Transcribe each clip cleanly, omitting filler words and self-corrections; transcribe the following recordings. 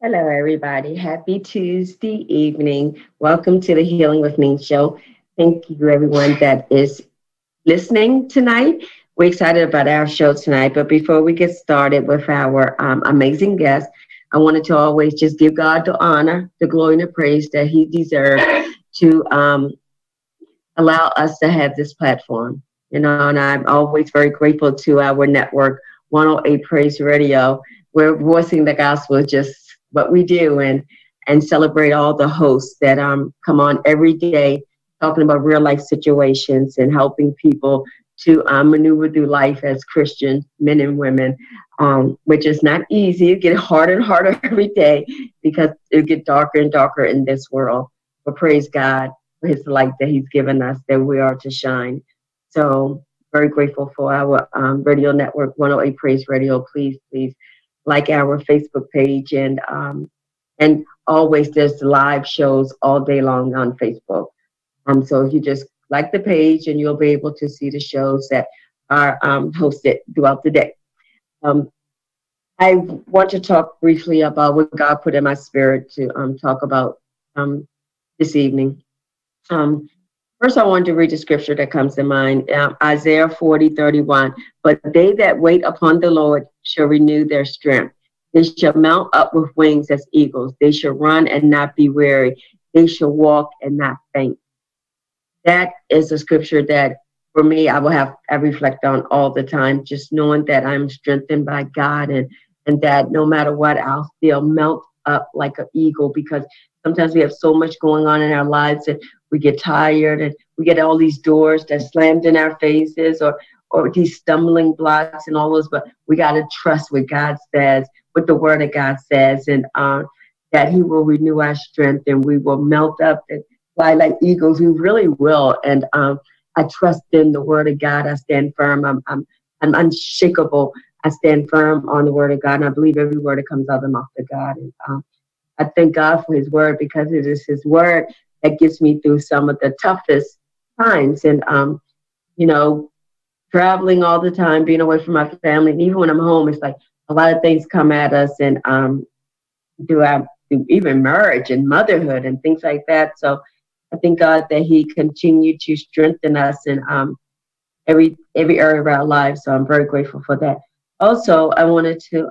Hello, everybody. Happy Tuesday evening. Welcome to the Healing with Me show. Thank you, everyone that is listening tonight. We're excited about our show tonight. But before we get started with our amazing guest, I wanted to always just give God the honor, the glory, and the praise that He deserves to allow us to have this platform. And I'm always very grateful to our network, 108 Praise Radio. We're voicing the gospel, just what we do, and celebrate all the hosts that come on every day, talking about real life situations and helping people to maneuver through life as Christian men and women, which is not easy. It gets harder and harder every day because it gets darker and darker in this world. But praise God for His light that He's given us, that we are to shine. So very grateful for our radio network, 108 Praise Radio. Please like our Facebook page, and always there's live shows all day long on Facebook. So if you just like the page, and you'll be able to see the shows that are hosted throughout the day. Um, I want to talk briefly about what God put in my spirit to talk about this evening. Um, First, I want to read the scripture that comes to mind, Isaiah 40:31. But they that wait upon the Lord shall renew their strength. They shall mount up with wings as eagles. They shall run and not be weary. They shall walk and not faint. That is a scripture that, for me, I reflect on all the time, just knowing that I'm strengthened by God, and that no matter what, I'll still melt up like an eagle, because sometimes we have so much going on in our lives and we get tired, and we get all these doors that slammed in our faces, or these stumbling blocks and all those, but we got to trust what God says, what the word of God says, and that He will renew our strength, and we will melt up and fly like eagles. We really will. And I trust in the word of God. I stand firm. I'm unshakable. I stand firm on the word of God, and I believe every word that comes out of the mouth of God. And I thank God for His word, because it is His word that gets me through some of the toughest times. And you know, traveling all the time, being away from my family, and even when I'm home, it's like a lot of things come at us, and through even marriage and motherhood and things like that. So I thank God that He continued to strengthen us in every area of our lives. So I'm very grateful for that. Also, I wanted to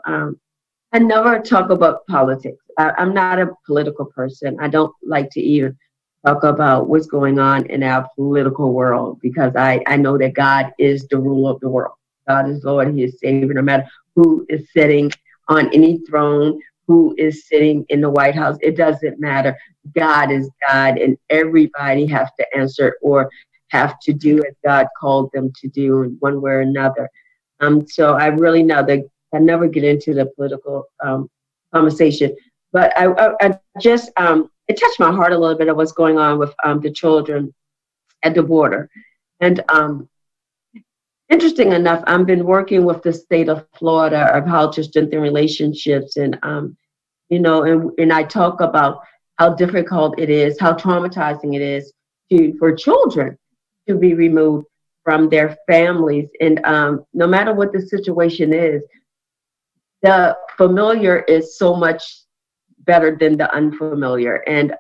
I never talk about politics. I'm not a political person. I don't like to even talk about what's going on in our political world, because I know that God is the ruler of the world. God is Lord. He is Savior. No matter who is sitting on any throne, who is sitting in the White House, it doesn't matter. God is God, and everybody has to answer or have to do as God called them to do in one way or another. So I really know that I never get into the political conversation, but I just it touched my heart a little bit of what's going on with the children at the border. And interesting enough, I've been working with the state of Florida of how to strengthen relationships, and and I talk about how difficult it is, how traumatizing it is for children to be removed from their families, and no matter what the situation is, the familiar is so much better than the unfamiliar. And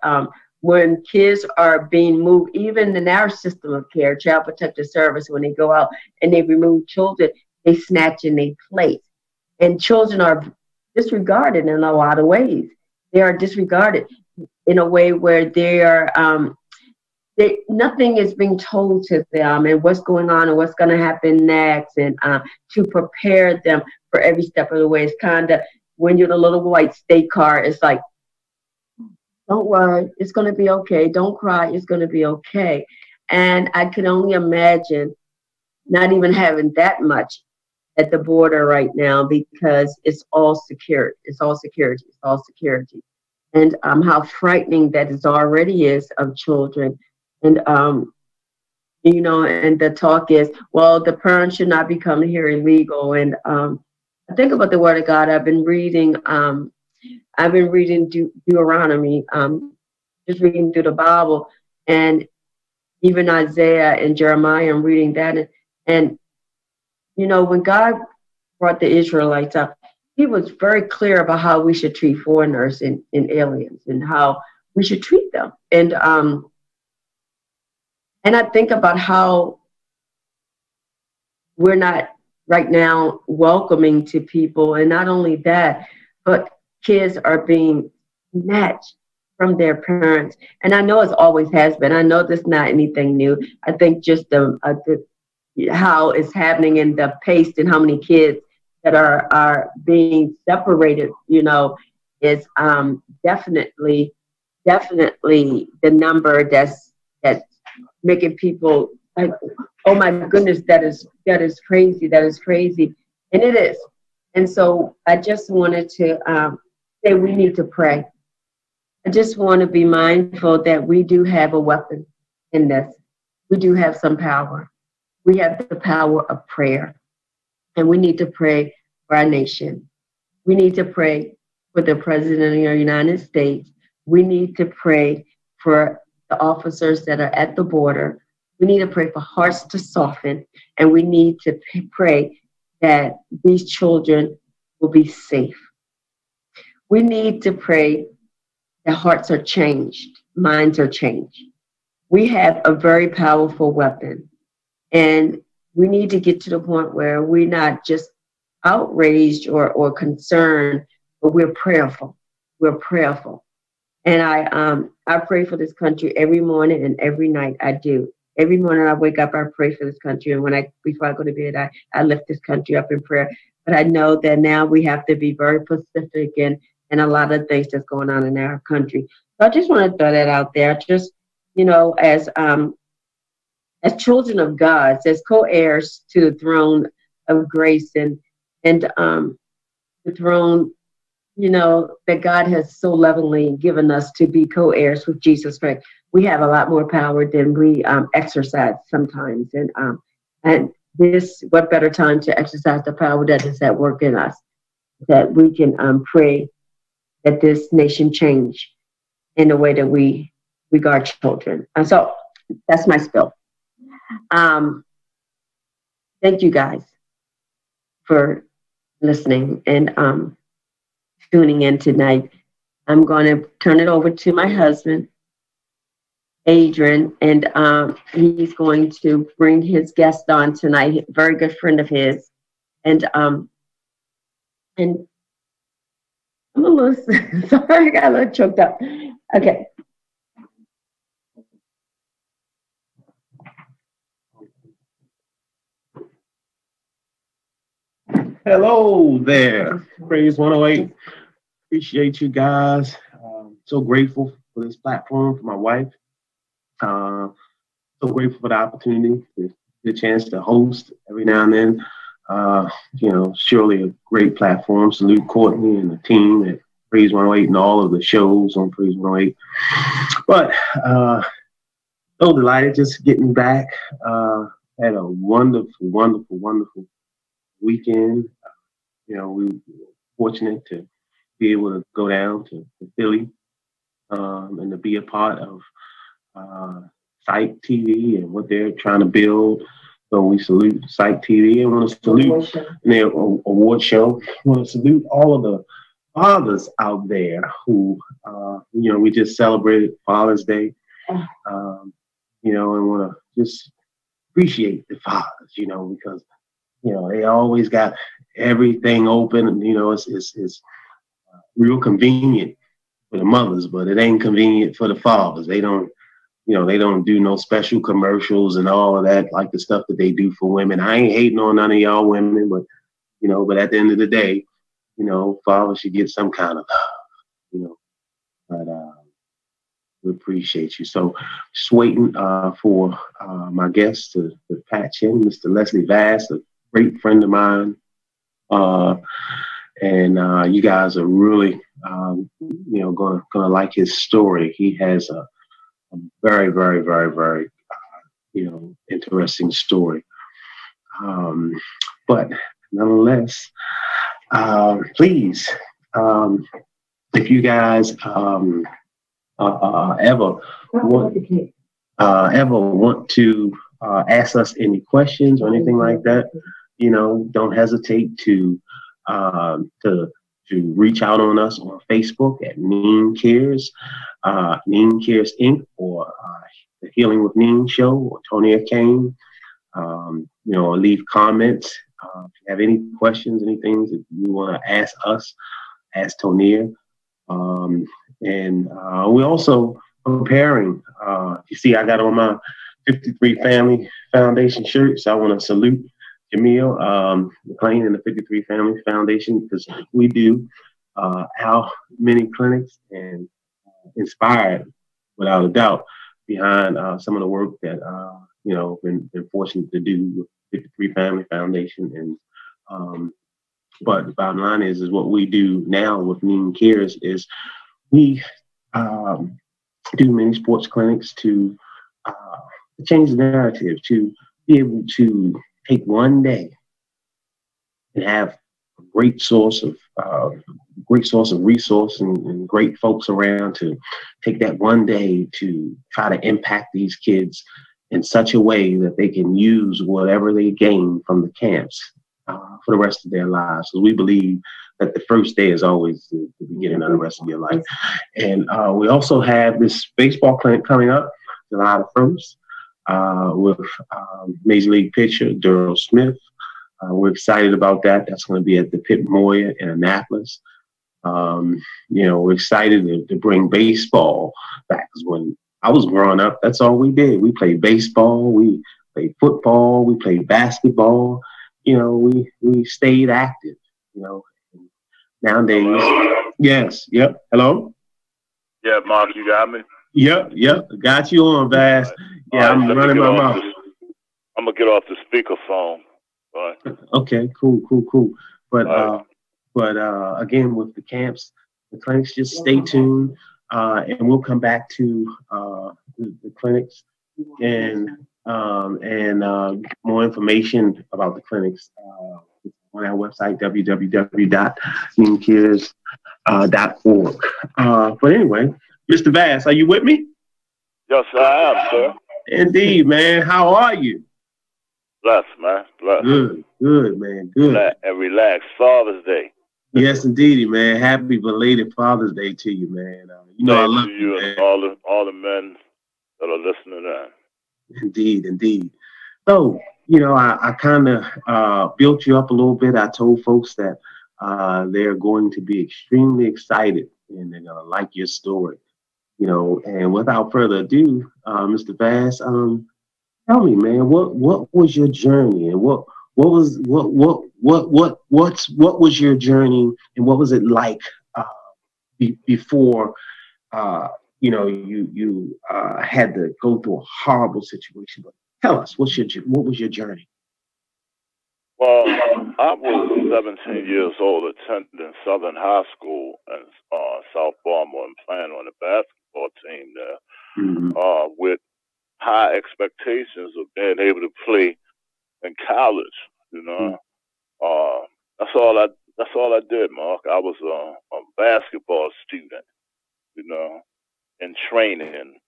when kids are being moved, even in our system of care, Child Protective Service, when they go out and they remove children, they snatch and they place. And children are disregarded in a lot of ways. They are disregarded in a way where nothing is being told to them, and what's going on and what's going to happen next, and to prepare them for every step of the way. It's kind of, when you're the little white state car, it's like, don't worry, it's going to be okay. Don't cry, it's going to be okay. And I can only imagine not even having that much at the border right now, because it's all secure. It's all security. It's all security. And how frightening that it already is of children. And and the talk is, well, the parents should not be coming here illegal. And I think about the word of God. I've been reading Deuteronomy, just reading through the Bible, and even Isaiah and Jeremiah. I'm reading that, and when God brought the Israelites up, he was very clear about how we should treat foreigners and aliens and how we should treat them. And I think about how we're not right now welcoming to people. And not only that, but kids are being snatched from their parents. And I know it always has been. I know this is not anything new. I think just the how it's happening and the pace and how many kids that are being separated, you know, is definitely the number that's making people like, oh my goodness, that is crazy, and it is. And so I just wanted to say we need to pray. I just want to be mindful that we do have a weapon in this. We do have some power. We have the power of prayer, and we need to pray for our nation. We need to pray for the President of the United States. We need to pray for the officers that are at the border. We need to pray for hearts to soften, and we need to pray that these children will be safe. We need to pray that hearts are changed, minds are changed. We have a very powerful weapon, and we need to get to the point where we're not just outraged or concerned, but we're prayerful. We're prayerful. And I pray for this country every morning and every night. I do. Every morning I wake up, I pray for this country. And before I go to bed, I lift this country up in prayer. But I know that now we have to be very specific and a lot of things that's going on in our country. So I just want to throw that out there. Just, you know, as children of God, as co-heirs to the throne of grace and the throne, you know, that God has so lovingly given us to be co-heirs with Jesus Christ. We have a lot more power than we exercise sometimes. And this, what better time to exercise the power that is at work in us, that we can pray that this nation change in the way that we regard children. And so that's my spill. Thank you guys for listening and tuning in tonight. I'm going to turn it over to my husband, Adrian, and he's going to bring his guest on tonight, a very good friend of his. And I'm a little, sorry, I got a little choked up. Okay. Hello there, Praise 108. Appreciate you guys. So grateful for this platform, for my wife. So grateful for the opportunity, the chance to host every now and then. You know, surely a great platform. Salute Courtney and the team at Praise 108 and all of the shows on Praise 108. But so delighted just getting back. Had a wonderful weekend. You know, we were fortunate to be able to go down to Philly and to be a part of Psych TV and what they're trying to build. So we salute Psych TV and want to salute their award show. Want to salute all of the fathers out there who, you know, we just celebrated Father's Day, you know, and want to just appreciate the fathers, you know, because, you know, they always got everything open, and you know, it's real convenient for the mothers, but it ain't convenient for the fathers. They don't, you know, they don't do no special commercials and all of that, like the stuff that they do for women. I ain't hating on none of y'all women, but you know, but at the end of the day, you know, fathers should get some kind of love, you know. But we appreciate you. So just waiting for my guest to patch in, Mr. Leslie Vass, a great friend of mine. And you guys are really, you know, gonna like his story. He has a very, you know, interesting story. But nonetheless, please, if you guys ever want to ask us any questions or anything like that, you know, don't hesitate to to reach out on us on Facebook at Neen Cares, Neen Cares Inc., or the Healing with Neen Show, or Tonia Kane. Leave comments. If you have any questions, any things that you want to ask us, ask Tonia. And we're also preparing. You see, I got on my 53 Family Foundation shirt, so I want to salute Jamil McLean and the 53 Family Foundation, because we do our many clinics and inspired, without a doubt, behind some of the work that been fortunate to do with 53 Family Foundation. And but the bottom line is what we do now with Neen Cares is we do many sports clinics to change the narrative, to be able to take one day and have a great source of resource and great folks around to take that one day to try to impact these kids in such a way that they can use whatever they gain from the camps for the rest of their lives. So we believe that the first day is always the beginning of the rest of your life. And we also have this baseball clinic coming up July the 1st with Major League pitcher Daryl Smith. We're excited about that. That's going to be at the Pitt Moya in Annapolis. We're excited to bring baseball back, because when I was growing up, that's all we did. We played baseball, we played football, we played basketball. We stayed active. Nowadays, yes, yep. Hello. Yeah, Mark, you got me. Yep. Got you on, Bass. Yeah, I'm running my mouth. I'm gonna get off the speakerphone. Right. Okay, cool. But again, with the camps, the clinics, just stay tuned, and we'll come back to the clinics and more information about the clinics on our website, www.neencares.org. But anyway, Mr. Bass, are you with me? Yes, I am, sir. Indeed, man. How are you? Blessed, man. Blessed. Good, man. Good. And relax. Father's Day. Yes, indeedy, man. Happy belated Father's Day to you, man. I love you, man. And all the men that are listening in. Indeed. So, I kind of built you up a little bit. I told folks that they're going to be extremely excited and they're going to like your story. And without further ado, Mr. Bass, tell me, man, what was your journey, and what was your journey, and what was it like before you had to go through a horrible situation? But tell us, what was your journey? Well, I was 17 years old, attending Southern High School in South Baltimore and playing on the basketball team there, with high expectations of being able to play in college. That's all I did, Mark. I was a basketball student, in training,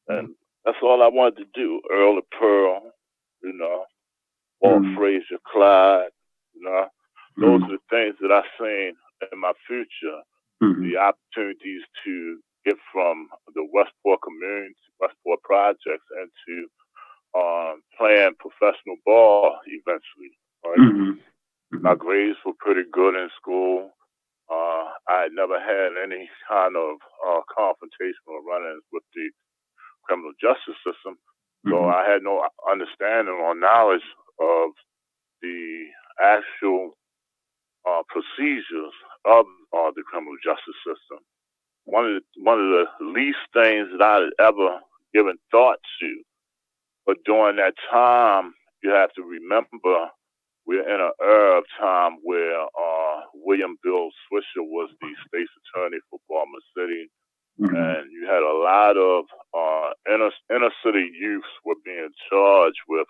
and that's all I wanted to do. Earl of Pearl, Walt Frazier, Clyde, those are the things that I seen in my future. The opportunities to get from the Westport community, Westport projects, into playing professional ball eventually. Right? My grades were pretty good in school. I had never had any kind of confrontational run-ins with the criminal justice system, so I had no understanding or knowledge of the actual procedures of the criminal justice system. One of the least things that I had ever given thought to. But during that time, you have to remember we're in an era of time where William Bill Swisher was the state's attorney for Baltimore City, and you had a lot of inner city youths were being charged with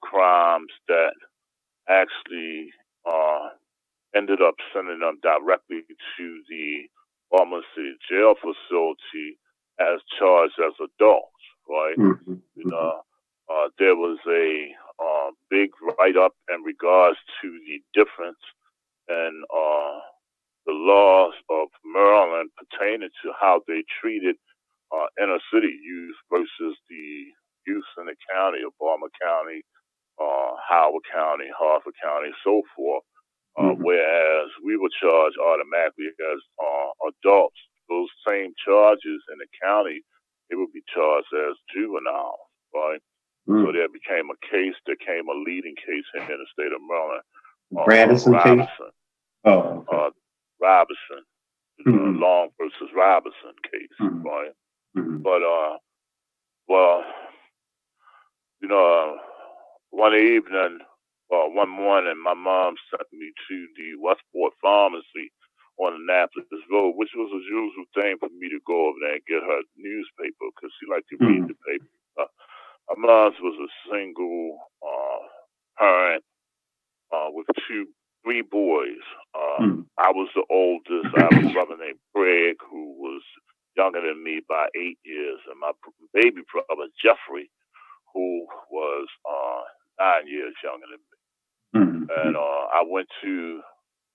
crimes that actually ended up sending them directly to the Baltimore City jail facility as charged as adults, right? There was a big write-up in regards to the difference and the laws of Maryland pertaining to how they treated inner city youth versus the youth in the county of Baltimore County, Howard County, Harford County, so forth. Whereas we were charged automatically as adults. Those same charges in the county, they would be charged as juveniles, right? So there became a case, there came a leading case here in the state of Maryland. Robinson case? Oh, okay. Robinson. Long versus Robinson case, right? But, well, you know, one evening, one morning, my mom sent me to the Westport Pharmacy on Annapolis Road, which was a usual thing for me to go over there and get her newspaper because she liked to read the paper. My mom was a single parent with three boys. I was the oldest. I have a brother named Craig who was younger than me by 8 years, and my baby brother Jeffrey, who was 9 years younger than me. And I went to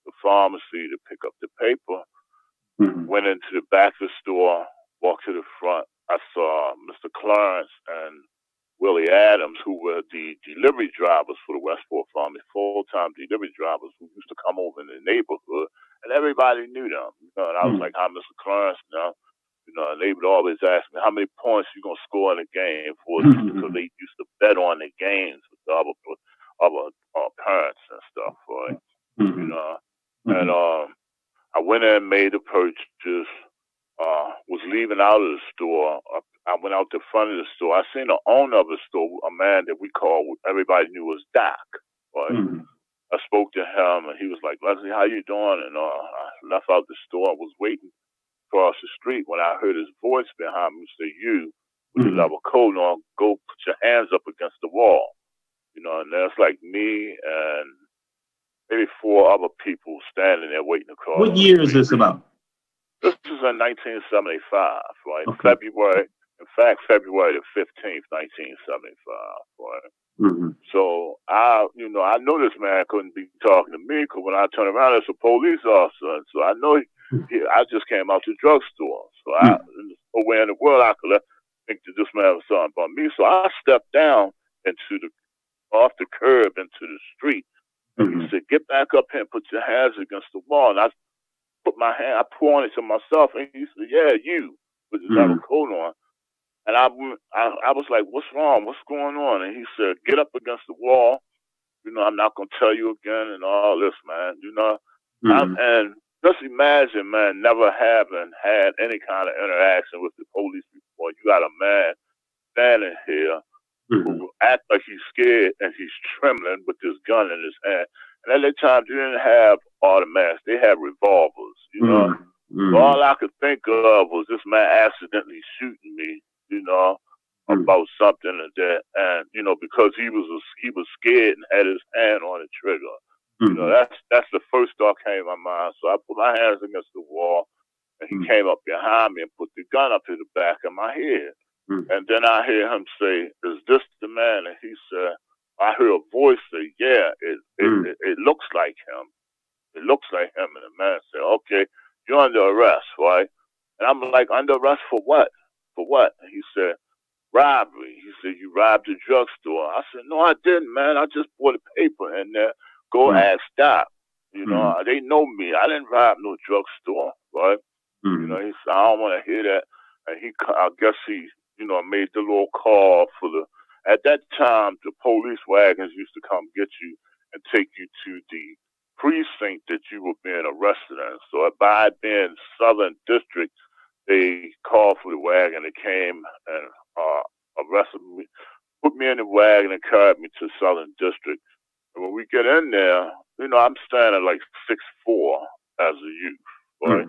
the pharmacy to pick up the paper, went into the back of the store, walked to the front. I saw Mr. Clarence and Willie Adams, who were the delivery drivers for the Westport Pharmacy, full-time delivery drivers who used to come over in the neighborhood, and everybody knew them. You know, and I was like, "Hi, Mr. Clarence." You know, and they would always ask me, "How many points you gonna score in the game for us?" Because they used to bet on the games with the other parents and stuff, right? You know, and I went in, made the purchase, was leaving out of the store. I went out the front of the store. I seen the owner of the store, a man that we called, everybody knew was Doc, right? I spoke to him, and he was like, "Leslie, how you doing?" And I left out the store. I was waiting across the street when I heard his voice behind me say, "You, with the leather coat on, go put your hands up against the wall." You know, and there's like me and maybe 4 other people standing there waiting across. What year is this about? This is in 1975, right? Okay. February the 15th, 1975, right? So I know this man couldn't be talking to me because when I turned around, there's a police officer. And so I know I just came out the drugstore. So where in the world I could think that this man was talking about me. So I stepped down off the curb into the street. And he said, "Get back up here and put your hands against the wall." And I put my hand, I pointed to myself, and he said, "Yeah, you," with his leather coat on. And I was like, "What's wrong? What's going on?" And he said, "Get up against the wall. You know, I'm not going to tell you again and all this, man. You know." And just imagine, man, never having had any kind of interaction with the police before. You got a man standing here who act like he's scared and he's trembling with this gun in his hand. And at that time, they didn't have automatics. They had revolvers, you know. All I could think of was this man accidentally shooting me, you know, about something like that. And, you know, because he was scared and had his hand on the trigger. You know, that's the first thought came to my mind. So I put my hands against the wall, and he came up behind me and put the gun up to the back of my head. And then I hear him say, "Is this the man?" And he said, I heard a voice say, "Yeah, it looks like him. It looks like him." And the man said, "Okay, you're under arrest, right?" And I'm like, "Under arrest for what? For what?" And he said, "Robbery." He said, "You robbed a drugstore." I said, "No, I didn't, man. I just bought a paper in there. Go ask Doc. You know, they know me. I didn't rob no drugstore, right?" You know, he said, "I don't want to hear that." And I guess he, you know, made the little call for at that time, the police wagons used to come get you and take you to the precinct that you were being arrested in. So by being Southern District, they called for the wagon. They came and arrested me, put me in the wagon and carried me to Southern District. And when we get in there, you know, I'm standing like 6'4" as a youth, right?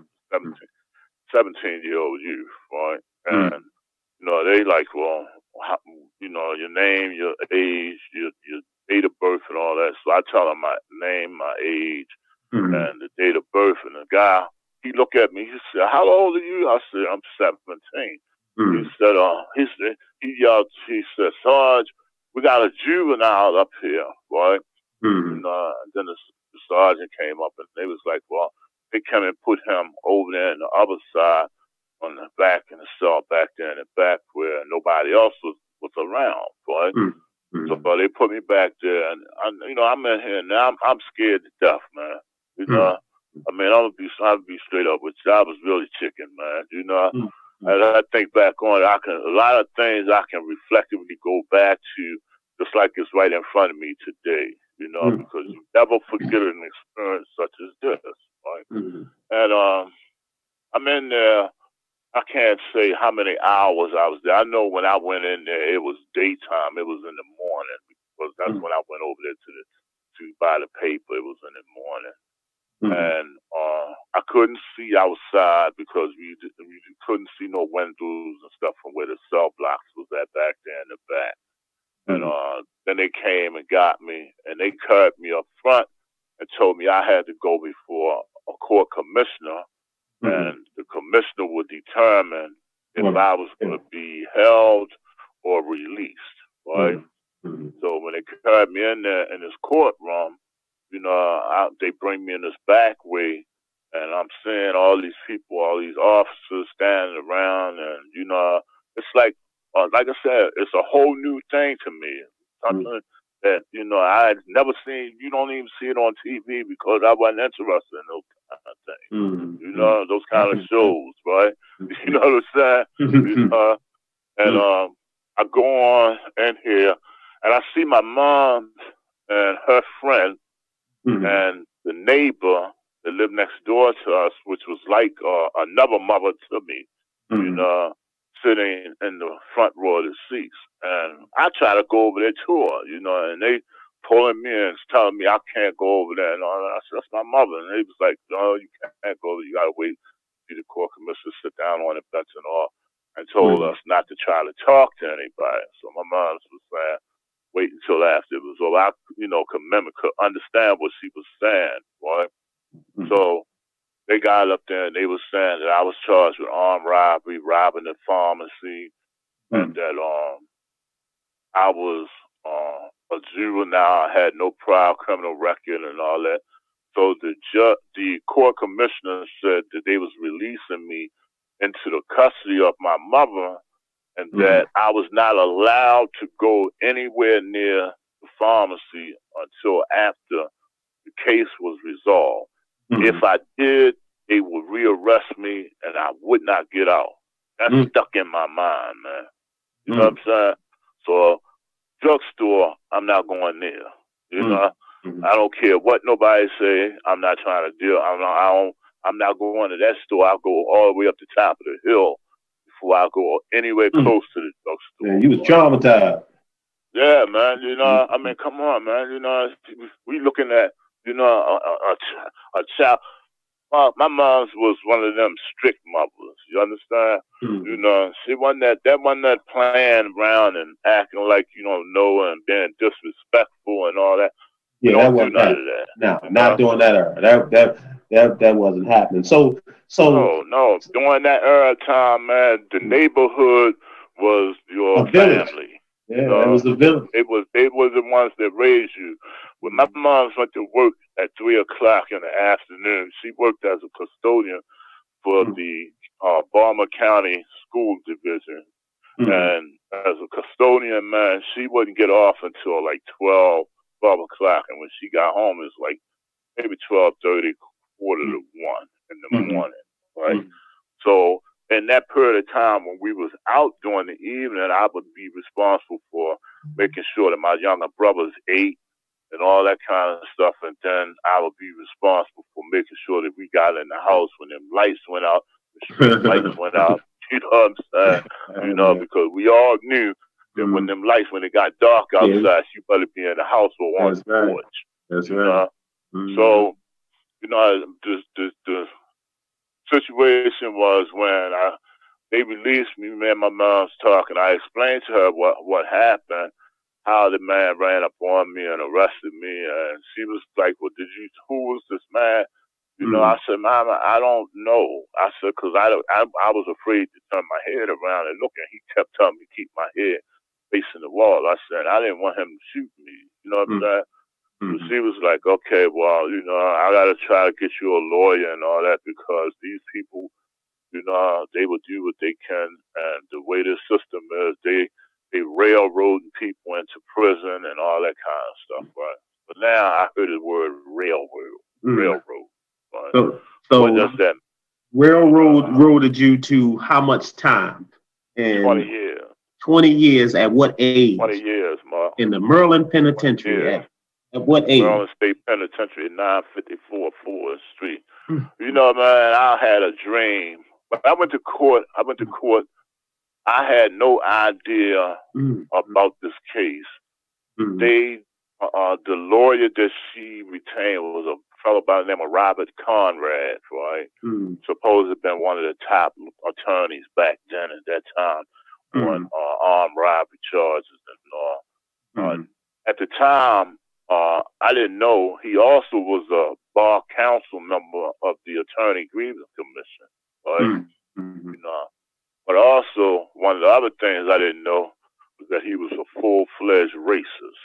17-year-old youth, right? And, you know, they like, well, you know, your name, your age, your date of birth and all that. So I tell them my name, my age, and the date of birth. And the guy, he looked at me, he said, "How old are you?" I said, "I'm 17. He yelled, he said, "Sarge, we got a juvenile up here, right?" You know, and then the sergeant came up and they was like, well, they came and put him over there on the other side on the back in the cell back there in the back where nobody else was around, boy. So they put me back there, and I'm in here now. I'm scared to death, man. You know, I mean, I'll be straight up with you. I was really chicken, man. You know, and I think back on it, a lot of things I can reflectively go back to, just like it's right in front of me today. You know, because you never forget an experience such as this, right? And I'm in there. I can't say how many hours I was there. I know when I went in there, it was daytime. It was in the morning because that's when I went over there to buy the paper. It was in the morning, and I couldn't see outside because we couldn't see no windows and stuff from where the cell blocks was at back there in the back. And then they came and got me, and they carried me up front and told me I had to go before a court commissioner. And the commissioner would determine if I was going to be held or released, right? So when they carried me in there in this courtroom, you know, they bring me in this back way, and I'm seeing all these people, all these officers standing around, and you know, it's like I said, it's a whole new thing to me. Something that I had never seen. You don't even see it on TV because I wasn't interested in those kind of things. You know, those kind of shows, right? You know what I'm saying? You know? And I go on in here, and I see my mom and her friend and the neighbor that lived next door to us, which was like another mother to me, you know, sitting in the front row of the seats. And I try to go over there to her, you know, and they pulling me and telling me I can't go over there and all that. I said, that's my mother. And they was like, no, you can't go there. You got to wait for the court commissioner sit down on the bench and all, and told us not to try to talk to anybody. So my mom was saying, wait until after it was over. I, could understand what she was saying, right? So they got up there and they was saying that I was charged with armed robbery, robbing the pharmacy, and that I was a juvenile, I had no prior criminal record and all that. So the court commissioner said that they was releasing me into the custody of my mother, and that I was not allowed to go anywhere near the pharmacy until after the case was resolved. If I did, they would rearrest me and I would not get out. That stuck in my mind, man. You know what I'm saying? So drugstore, I'm not going there. You know, I don't care what nobody say. I'm not trying to deal. I'm not going to that store. I'll go all the way up the top of the hill before I go anywhere close to the drugstore. Man, you was traumatized. Yeah, man. You know, I mean, come on, man. You know, we looking at, a child. My mom was one of them strict mothers. You understand? You know, she wasn't that playing around and acting like know and being disrespectful and all that. Yeah, that wasn't none of that. No, not during that era. That wasn't happening. So no. During that era time, man, the neighborhood was your family. Yeah, it was the village. They were the ones that raised you. When my mom went to work at 3 o'clock in the afternoon, she worked as a custodian for the Baltimore County School Division. And as a custodian, man, she wouldn't get off until like 12 o'clock. And when she got home, it was like maybe 12:30, quarter to 1 in the morning, right? So in that period of time when we was out during the evening, I would be responsible for making sure that my younger brothers ate and all that kind of stuff. And then I would be responsible for making sure that we got in the house when them lights went out, the street lights went out. You know what I'm saying? You know, because we all knew that when them lights, when it got dark outside, you better be in the house or on the porch. That's right. So, the situation was when they released me, me and my mom was talking. I explained to her what happened, how the man ran up on me and arrested me, and she was like, well, who was this man? You know, I said, Mama, I don't know. I said, because I was afraid to turn my head around and look, and he kept telling me to keep my head facing the wall. I said, I didn't want him to shoot me. You know what I'm saying? So she was like, okay, well, you know, I got to try to get you a lawyer and all that because these people, you know, they will do what they can. And the way the system is, they railroading people into prison and all that kind of stuff, right? But now I heard the word railroad. Right? So what does that mean? Railroaded you to how much time? And 20 years. 20 years at what age? 20 years, Mark. In the Maryland Penitentiary. At what age? Maryland State Penitentiary, 954 Forest Street. You know, man, I had a dream. But I went to court. I had no idea about this case. The lawyer that she retained was a fellow by the name of Robert Conrad, right? Supposed to have been one of the top attorneys back then at that time on armed robbery charges and all. At the time, I didn't know he also was a bar council member of the Attorney Grievance Commission, right? You know, but also one of the other things I didn't know was that he was a full-fledged racist.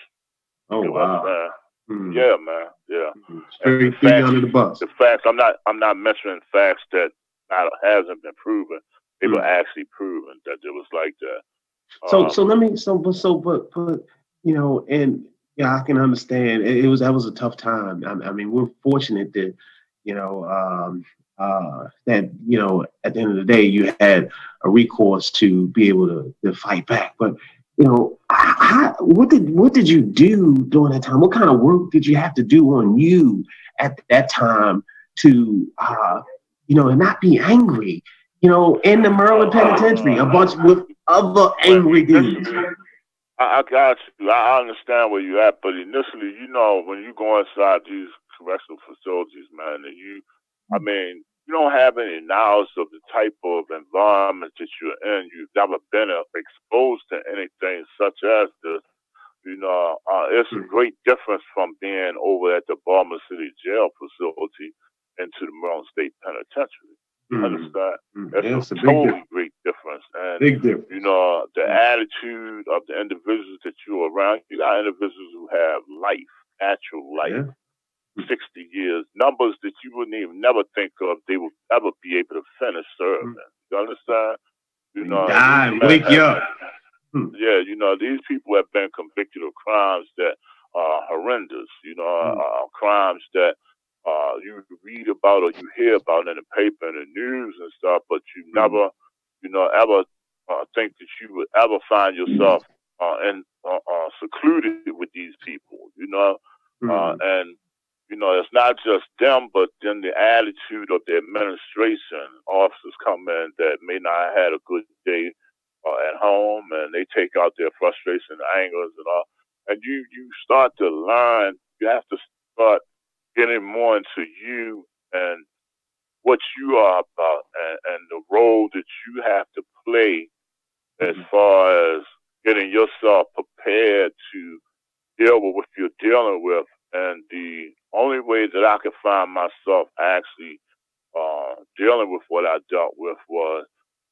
Oh, you know wow. Yeah, man. Yeah. Straight under the bus. The facts. I'm not mentioning facts that hasn't been proven. They were actually proven that it was like that. But you know, and yeah, I can understand. That was a tough time. I mean, we're fortunate that, you know, that, you know, at the end of the day, you had a recourse to be able to fight back. But, you know, what did you do during that time? What kind of work did you have to do on you at that time to, you know, not be angry? You know, in the Maryland Penitentiary, a bunch with other angry dudes. I got you. I understand where you're at, but initially, you know, when you go inside these correctional facilities, man, and I mean, you don't have any knowledge of the type of environment that you're in. You've never been exposed to anything such as this. You know, it's a great difference from being over at the Baltimore City Jail facility into the Maryland State Penitentiary. Understand? That's a totally great difference. And, big difference. You know, the attitude of the individuals that you're around, you got individuals who have life, actual life. 60 years, numbers that you wouldn't even never think of they would ever be able to finish serving. You understand? You know, wake you up. Yeah, you know, these people have been convicted of crimes that are horrendous, you know, crimes that you read about or you hear about in the paper and the news and stuff, but you never, you know, ever think that you would ever find yourself secluded with these people, you know, and you know, it's not just them, but then the attitude of the administration. Officers come in that may not have had a good day at home, and they take out their frustration, angers, and all. And you start to learn. You have to start getting more into you and what you are about, and the role that you have to play as far as getting yourself prepared to deal with what you're dealing with. And the only way that I could find myself actually dealing with what I dealt with was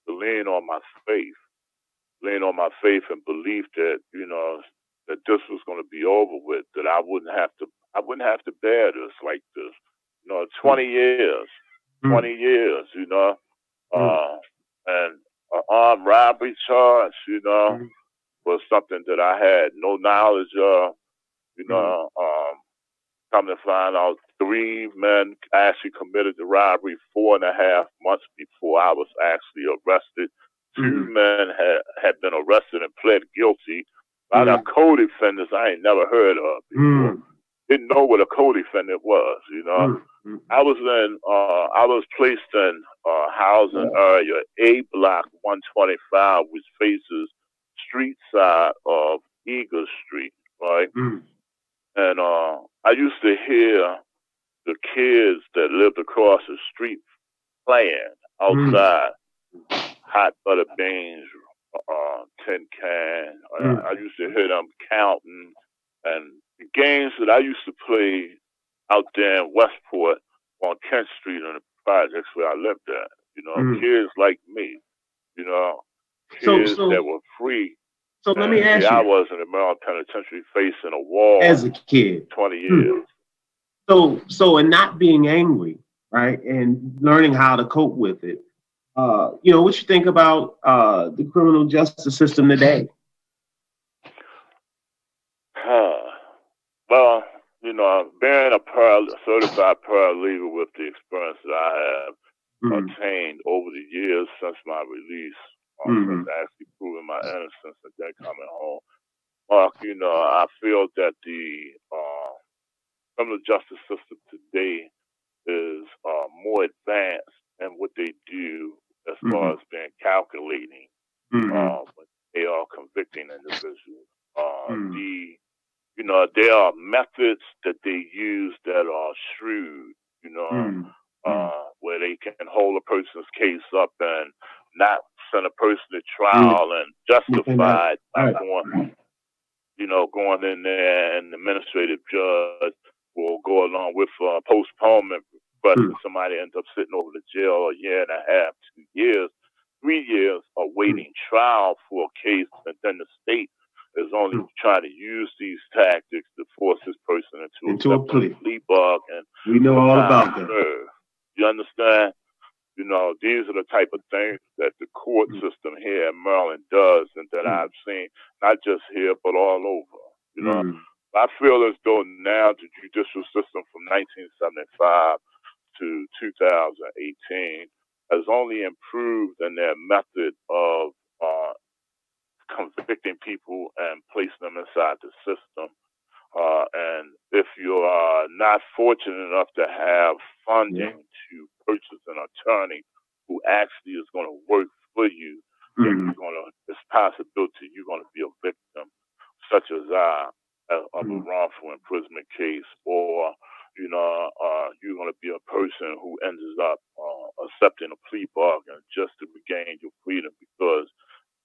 to lean on my faith and belief that, you know, that this was going to be over with, that I wouldn't have to bear this like this. You know, 20 years, you know, and an armed robbery charge, you know, was something that I had no knowledge of, you know, come to find out 3 men actually committed the robbery 4.5 months before I was actually arrested. 2 men had been arrested and pled guilty by the co-defendants I ain't never heard of before. Didn't know what a co-defendant was, you know. I was placed in housing area A block 125, which faces street side of Eagle Street, right? And I used to hear the kids that lived across the street playing outside, hot butter beans, tin can. I used to hear them counting, and the games that I used to play out there in Westport on Kent Street in the projects where I lived at. You know, kids like me, you know, kids that were free. So let me ask you. I was in the Maryland Penitentiary facing a wall as a kid, 20 years. So and not being angry, right, and learning how to cope with it. What you think about the criminal justice system today? Well, being a certified paralegal with the experience that I have attained over the years since my release, since actually proving my innocence and then coming home, Mark, I feel that the criminal justice system today is more advanced in what they do as far as being calculating when they are convicting individuals. There are methods that they use that are shrewd, where they can hold a person's case up and not send a person to trial and justify it by going in there, and the administrative judge will go along with postponement, but somebody ends up sitting over the jail a year and a half, 2 years, 3 years, awaiting trial for a case, and then the state is only trying to use these tactics to force this person into a plea bargain. And we know all about that. You understand? These are the type of things that the court system here in Maryland does, and that I've seen, not just here, but all over. I feel as though now the judicial system from 1975 to 2018 has only improved in their method of convicting people and placing them inside the system. And if you are not fortunate enough to have funding to purchase an attorney who actually is going to work for you, then it's possibility you're going to be a victim, such as of a wrongful imprisonment case, or you're going to be a person who ends up accepting a plea bargain just to regain your freedom because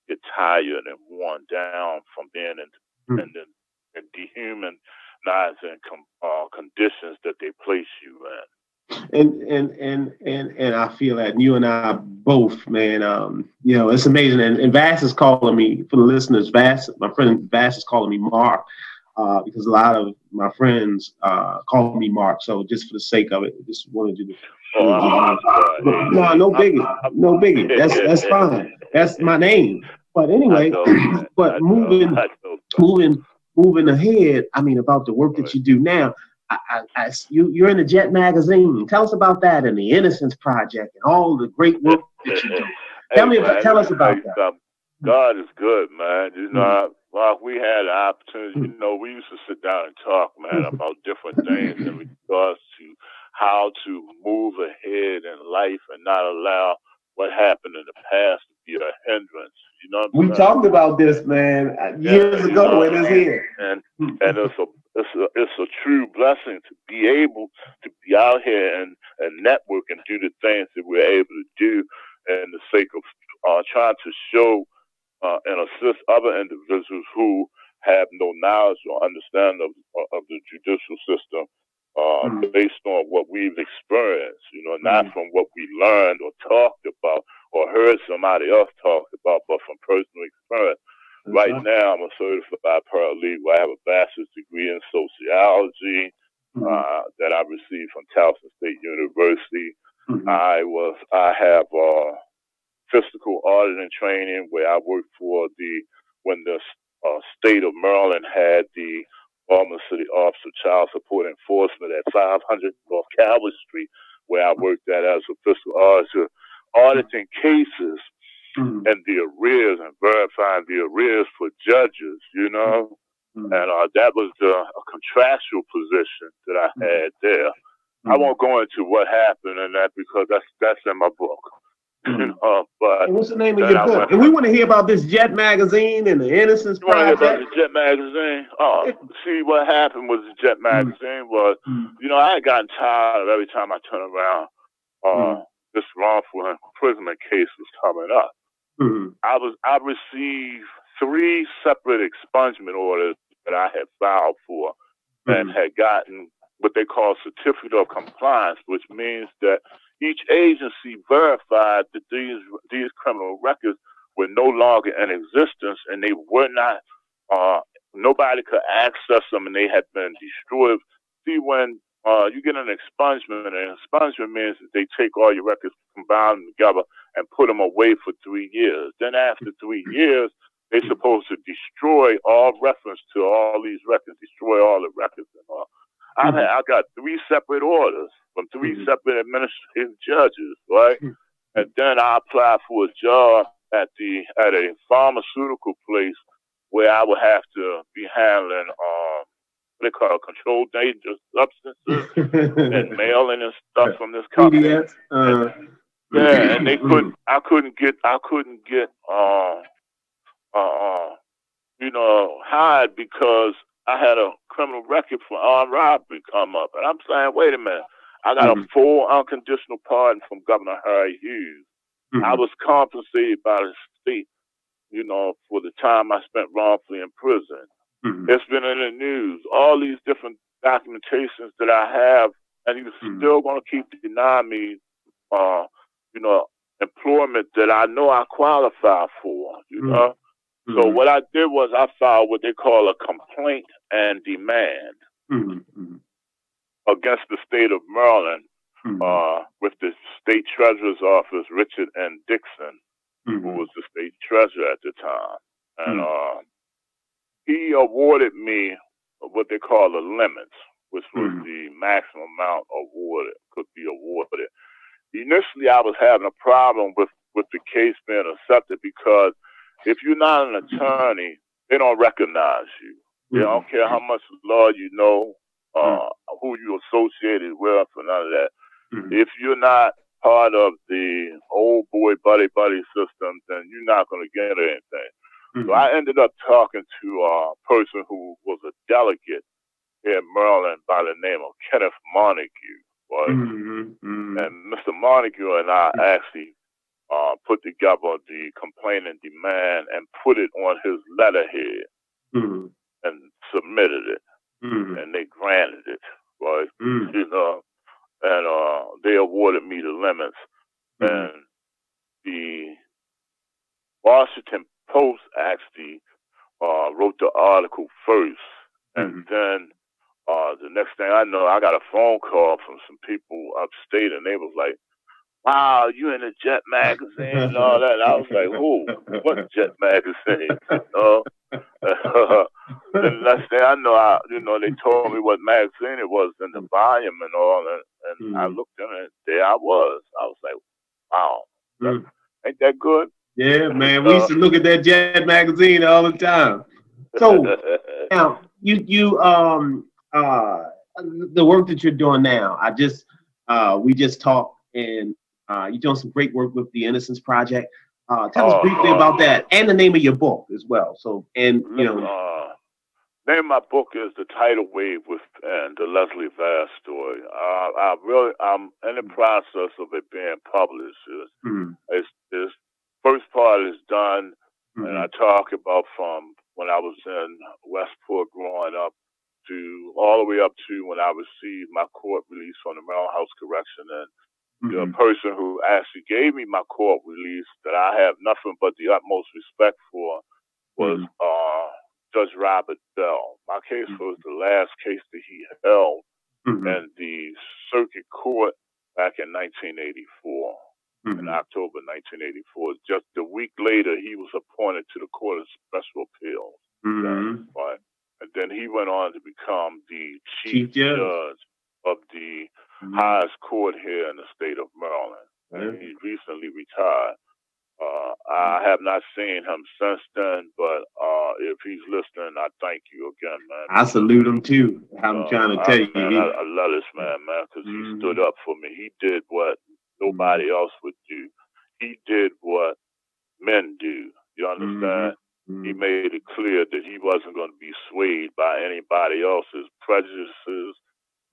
you're tired and worn down from being in dehumanizing conditions that they place you in. And I feel that you and I both, man. It's amazing. And Vass is calling me, for the listeners. My friend Vass is calling me Mark because a lot of my friends call me Mark. So just for the sake of it, just wanted you to. No biggie. That's fine. That's my name. But anyway, but moving ahead, I mean, about the work that you do now, you're in the Jet magazine. Tell us about that and the Innocence Project and all the great work that you do. Tell us about that. God is good, man. We had an opportunity. We used to sit down and talk, man, about different things in regards to how to move ahead in life and not allow what happened in the past to be a hindrance. We talked about this, man, years ago. It is here, and it's a true blessing to be able to be out here and network and do the things that we're able to do, in the sake of trying to show and assist other individuals who have no knowledge or understanding of the judicial system, based on what we've experienced, not from what we learned or talked about or heard somebody else talk about, but from personal experience. Right now, I'm a certified paralegal. I have a bachelor's degree in sociology that I received from Towson State University. I have fiscal auditing training where I worked for when the state of Maryland had the Baltimore City Office of Child Support Enforcement at 500 North Calvert Street, where I worked as a fiscal auditor, auditing cases and the arrears and verifying the arrears for judges, and that was a contractual position that I had there. I won't go into what happened in that because that's in my book. But what's the name of your book? And we want to hear about this Jet magazine and the Innocence Project. You want to hear about the Jet magazine? See, what happened was the Jet magazine was, I had gotten tired of every time I turn around, this wrongful imprisonment case was coming up. I received 3 separate expungement orders that I had filed for and had gotten what they call certificate of compliance, which means that each agency verified that these criminal records were no longer in existence, and they were not, nobody could access them, and they had been destroyed. See, when you get an expungement, and expungement means that they take all your records, combine them together, and put them away for 3 years. Then after 3 years, they're supposed to destroy all reference to all these records, destroy all the records and all. I got 3 separate orders from 3 separate administrative judges, right? And then I applied for a job at a pharmaceutical place where I would have to be handling what they call controlled dangerous substances and mailing and stuff from this company. And they couldn't. I couldn't get. Hired because I had a criminal record for armed robbery come up, and I'm saying, wait a minute. I got a full unconditional pardon from Governor Harry Hughes. I was compensated by the state, for the time I spent wrongfully in prison. It's been in the news, all these different documentations that I have, and you're still going to keep denying me, employment that I know I qualify for, So what I did was I filed what they call a complaint and demand against the state of Maryland with the state treasurer's office, Richard N. Dixon, who was the state treasurer at the time. And he awarded me what they call the limits, which was the maximum amount could be awarded. Initially, I was having a problem with the case being accepted because if you're not an attorney, they don't recognize you. They don't care how much law you know, who you associated with, or none of that. If you're not part of the old boy buddy system, then you're not going to get anything. So I ended up talking to a person who was a delegate here in Maryland by the name of Kenneth Montague. Right? And Mr. Montague and I actually put together the complaint and demand and put it on his letterhead and submitted it. And they granted it, right? And they awarded me the limits. And the Washington Post actually wrote the article first. And then the next thing I know, I got a phone call from some people upstate, and they was like, wow, you in the Jet magazine and all that. And I was like, who? What Jet magazine? And the next thing I know, they told me what magazine it was in the volume and all. And I looked in it, there I was. I was like, wow, ain't that good? Yeah, man. We used to look at that Jet magazine all the time. So now the work that you're doing now, we just talked, and you're doing some great work with the Innocence Project. Tell us briefly about that and the name of your book as well. So, and name of my book is The Tidal Wave and the Leslie Vast Story. I'm in the process of it being published. It's first part is done, and I talk about from when I was in Westport growing up to all the way up to when I received my court release from the Maryland House Correction. And the person who actually gave me my court release that I have nothing but the utmost respect for was Judge Robert Bell. My case was the last case that he held in the circuit court back in 1984. In October 1984. Just a week later, he was appointed to the Court of Special Appeals. Right? And then he went on to become the chief judge of the highest court here in the state of Maryland. And he recently retired. I have not seen him since then, but if he's listening, I thank you again, man. I salute him too. I'm trying to tell you. I love this man, because he stood up for me. He did what nobody else would do. He did what men do. You understand? He made it clear that he wasn't going to be swayed by anybody else's prejudices,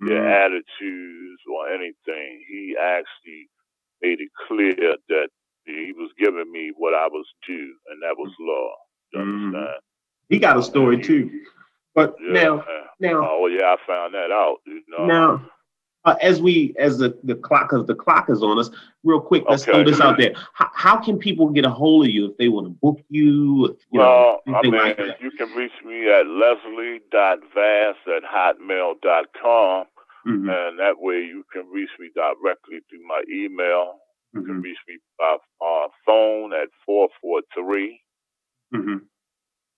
their attitudes, or anything. He actually made it clear that he was giving me what I was due, and that was law. You understand? He got a story too. But now, oh yeah, I found that out. as the clock, because the clock is on us, real quick, let's throw this out there. How can people get a hold of you if they want to book you? Well, I mean, like you can reach me at leslie.vass@hotmail.com, and that way you can reach me directly through my email. You can reach me by phone at 443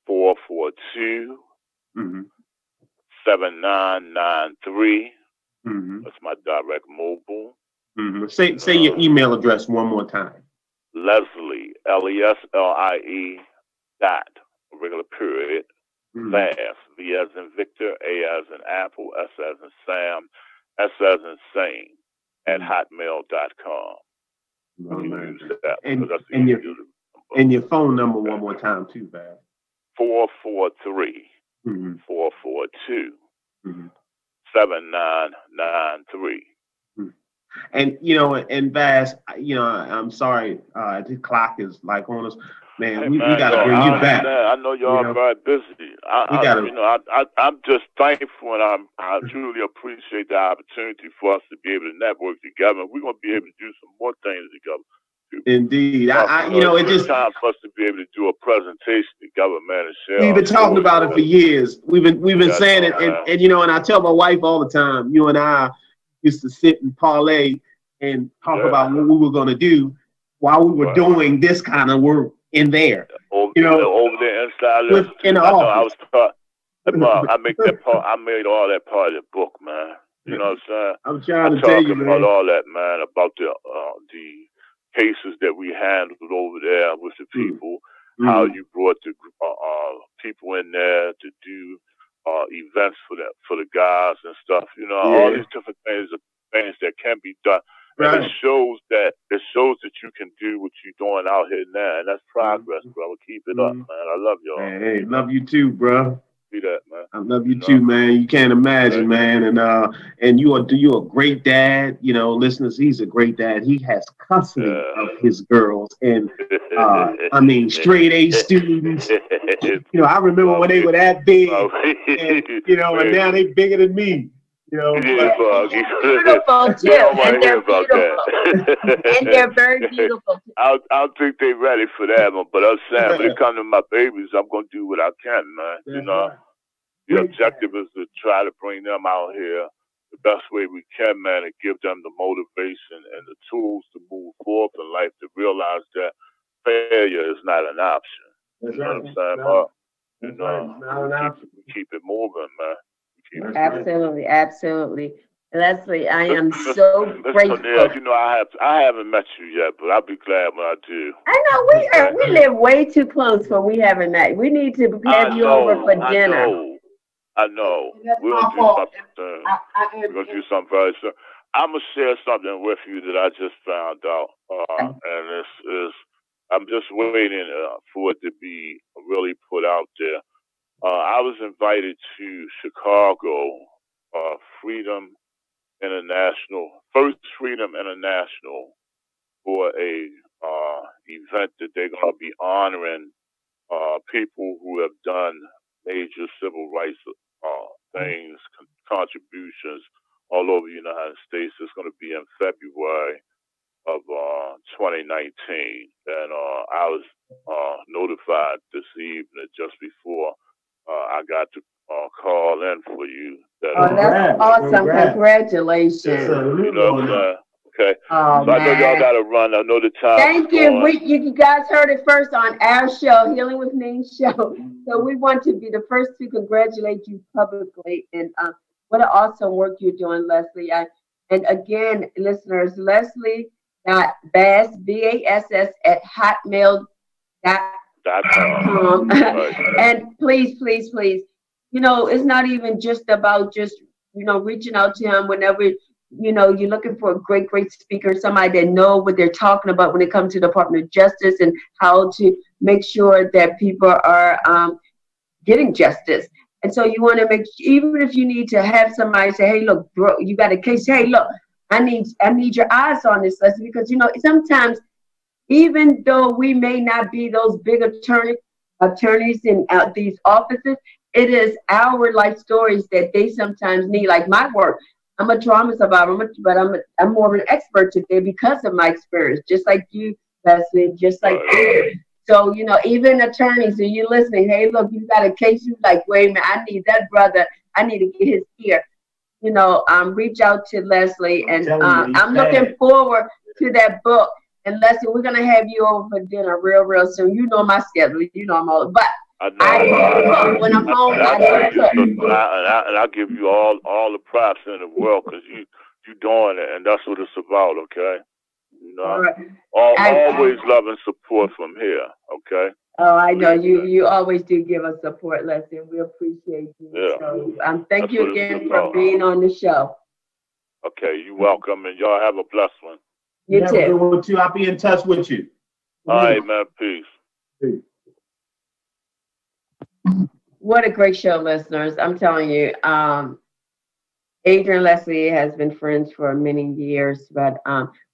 442 7993. That's my direct mobile. Say your email address one more time. Leslie, LESLIE dot, regular period, Vass, V as in Victor, A as in Apple, S as in Sam, S as in Sane, at hotmail.com. And your phone number one more time too, Vass. 443 442 7993. And and Vass, I'm sorry, the clock is like on us, man. We got to bring you back. I know y'all are very busy. I'm just thankful, and I truly appreciate the opportunity for us to be able to network together. We're gonna be able to do some more things together. Indeed, it just time for us to be able to do a presentation together, man. And share. We've been talking about it for years. We've been saying it, and and I tell my wife all the time. You and I used to sit and parlay and talk about what we were going to do while we were doing this kind of work in there. Over there inside in the office. I made all that part of the book, man. You know what I'm saying? I'm trying to tell you, man. About all that, man. About the cases that we handled over there with the people. How you brought the people in there to do events for the guys and stuff. All these different things that can be done. Right. And it shows that you can do what you're doing out here now, and that's progress, bro. Keep it up, man. I love y'all. Hey, love you too, bro. See that, man. I love you too, man. You can't imagine, man. And you're a great dad. Listeners, he's a great dad. He has custody of his girls, and I mean, straight A students. I remember when they were that big, and now they bigger than me. Beautiful too, and they're beautiful, and they're very beautiful. I don't think they're ready for that one, but I'm saying when it comes to my babies, I'm gonna do what I can, man. The objective is to try to bring them out here the best way we can, man, and give them the motivation and the tools to move forward in life, to realize that failure is not an option. You know what I'm saying? We keep it moving, man. Absolutely. Leslie, I am so grateful. I haven't met you yet, but I'll be glad when I do. I know we live way too close for we haven't met. We need to have you over for dinner. I know. We're gonna do something soon. We're gonna do something very soon. I'm gonna share something with you that I just found out, and this is I'm just waiting for it to be really put out there. I was invited to Chicago, Freedom International, First Freedom International, for a event that they're going to be honoring people who have done major civil rights things, contributions all over the United States. It's going to be in February of 2019, and I was notified this evening just before I got to call in for you. That's awesome! Congratulations. Okay. Oh, so I know y'all got to run. I know the time. Thank you. You guys heard it first on our show, Healing with Ning show. So we want to be the first to congratulate you publicly, and what an awesome work you're doing, Leslie. And again, listeners, Leslie.Vass, VASS at hotmail.com. And please, it's not even just about reaching out to him whenever you're looking for a great speaker, somebody that know what they're talking about when it comes to the Department of Justice and how to make sure that people are getting justice. And so you want to even if you need to have somebody say, hey, look, bro, you got a case. Hey, look, I need your eyes on this, Leslie, because sometimes even though we may not be those big attorneys in these offices, it is our life stories that they sometimes need, like my work. I'm a trauma survivor, but I'm more of an expert today because of my experience, just like you, Leslie, just like you. So, you know, even attorneys, are you listening? Hey, look, you got a case, you like, wait a minute, I need that brother. I need to get his ear. You know, reach out to Leslie, and I'm looking forward to that book. And Leslie, we're gonna have you over for dinner real soon. You know my schedule. You know I'm all, but when I'm home, I cook. And I give you all the props in the world because you doing it, and that's what it's about. Okay, you know, always love and support from here. Okay. Oh, I know you always do give us support, Leslie. We appreciate you. Yeah. So thank you again for being on the show. Okay, you're welcome, and y'all have a blessed one. You too. I'll be in touch with you. All right, man. Peace. What a great show, listeners. I'm telling you, Adrian and Leslie has been friends for many years, but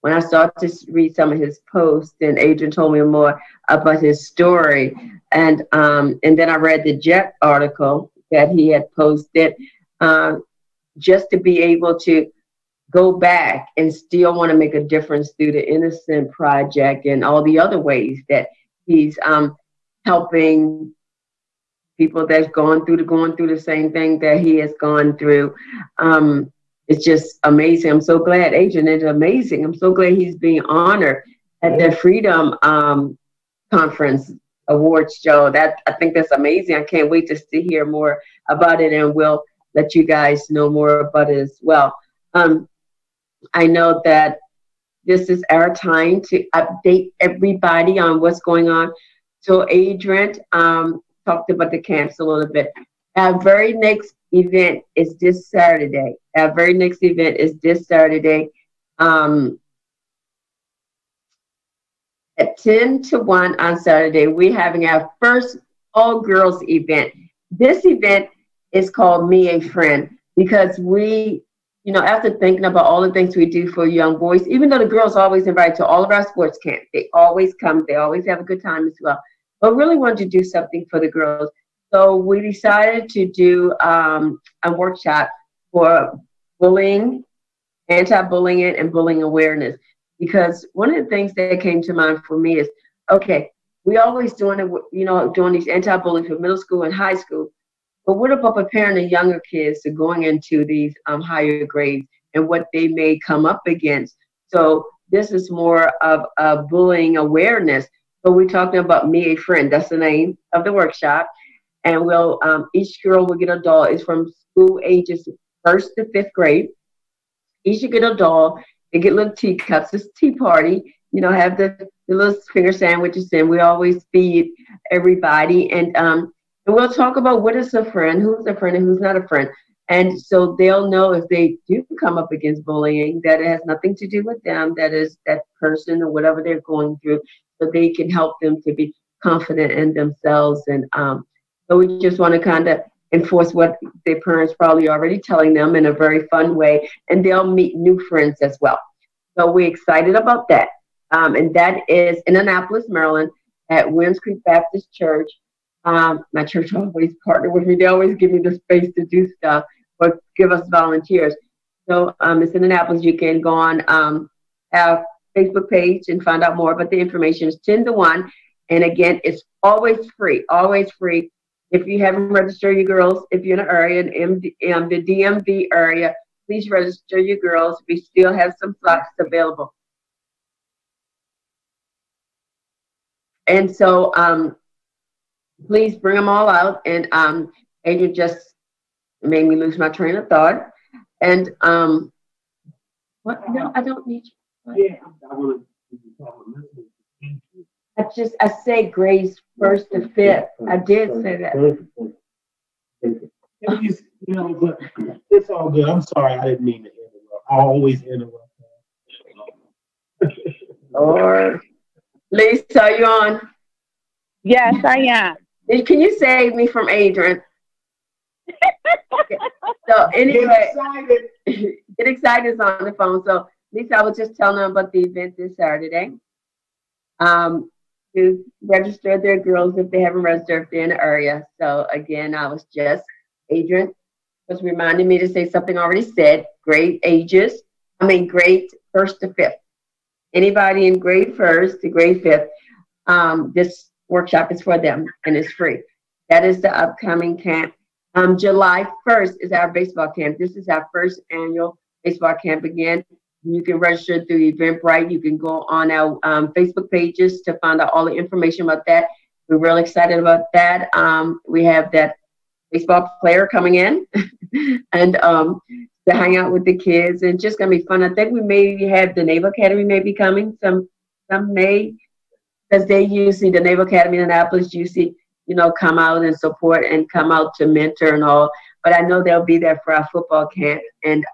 when I started to read some of his posts, and Adrian told me more about his story, and then I read the Jet article that he had posted, just to be able to go back and still want to make a difference through the Innocent Project and all the other ways that he's helping people that's going through the same thing that he has gone through. It's just amazing. I'm so glad, Adrian, it's amazing. I'm so glad he's being honored at the Freedom Conference Awards show. I think that's amazing. I can't wait to hear more about it, and we'll let you guys know more about it as well. I know that this is our time to update everybody on what's going on. So Adrian talked about the camps a little bit. Our very next event is this Saturday. At 10 to 1 on Saturday. We're having our first all-girls event. This event is called Me a Friend, because we, you know, after thinking about all the things we do for young boys, even though the girls always invite to all of our sports camps, they always come, they always have a good time as well, but really wanted to do something for the girls. So we decided to do a workshop for bullying, anti-bullying, and bullying awareness. Because one of the things that came to mind for me is, okay, we always doing it, you know, doing these anti-bullying for middle school and high school. But what about preparing the younger kids to going into these higher grades and what they may come up against? So this is more of a bullying awareness. So we're talking about Me a Friend. That's the name of the workshop. And we'll each girl will get a doll. It's from school ages 1st to 5th grade. Each will get a doll. They get little teacups. It's a tea party. You know, have the little finger sandwiches, and we always feed everybody. And we'll talk about what is a friend, who's a friend, and who's not a friend. And so they'll know if they do come up against bullying, that it has nothing to do with them, that is that person or whatever they're going through, so they can help them to be confident in themselves. And so we just want to kind of enforce what their parents probably already telling them in a very fun way, and they'll meet new friends as well. So we're excited about that. And that is in Annapolis, Maryland, at Williams Creek Baptist Church. My church always partner with me. They always give me the space to do stuff or give us volunteers. So it's in Annapolis. You can go on our Facebook page and find out more, but the information is 10 to 1. And again, it's always free, always free. If you haven't registered your girls, if you're in the area, in the DMV area, please register your girls. We still have some slots available. And so please bring them all out. And Adrian just made me lose my train of thought. And what? No, I don't need you. Yeah, I want to. I say grades 1st to 5th. I did say that. You know, but it's all good. I'm sorry, I didn't mean to interrupt. I always interrupt. Or Lisa, are you on? Yes, I am. Can you save me from Adrian? Okay. So anyway, get excited is on the phone. So Lisa, I was just telling them about the event this Saturday. To register their girls if they haven't registered, if they're in the area. So again, I was just Adrian was reminding me to say something already said. Grade first to fifth. Anybody in grade first to grade fifth, this workshop is for them and it's free. That is the upcoming camp. July 1st is our baseball camp. This is our first annual baseball camp again. You can register through Eventbrite. You can go on our Facebook pages to find out all the information about that. We're really excited about that. We have that baseball player coming in and to hang out with the kids, and just gonna be fun. I think we maybe have the Naval Academy maybe coming. Some may, because they usually, the Naval Academy in Annapolis usually, come out and support and come out to mentor and all. But I know they'll be there for our football camp in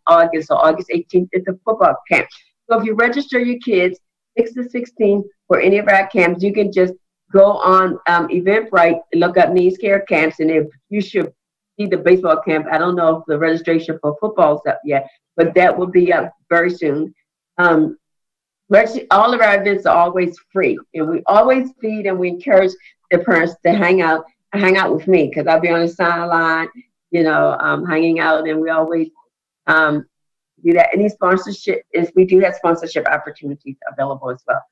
August, so August 18th is the football camp. So if you register your kids 6 to 16 for any of our camps, you can just go on Eventbrite, look up Needs Care Camps, and if you should see the baseball camp. I don't know if the registration for football is up yet, but that will be up very soon. All of our events are always free, and we always feed and we encourage the parents to hang out with me, because I'll be on the sideline, hanging out, and we always do that. Any sponsorship we do have sponsorship opportunities available as well.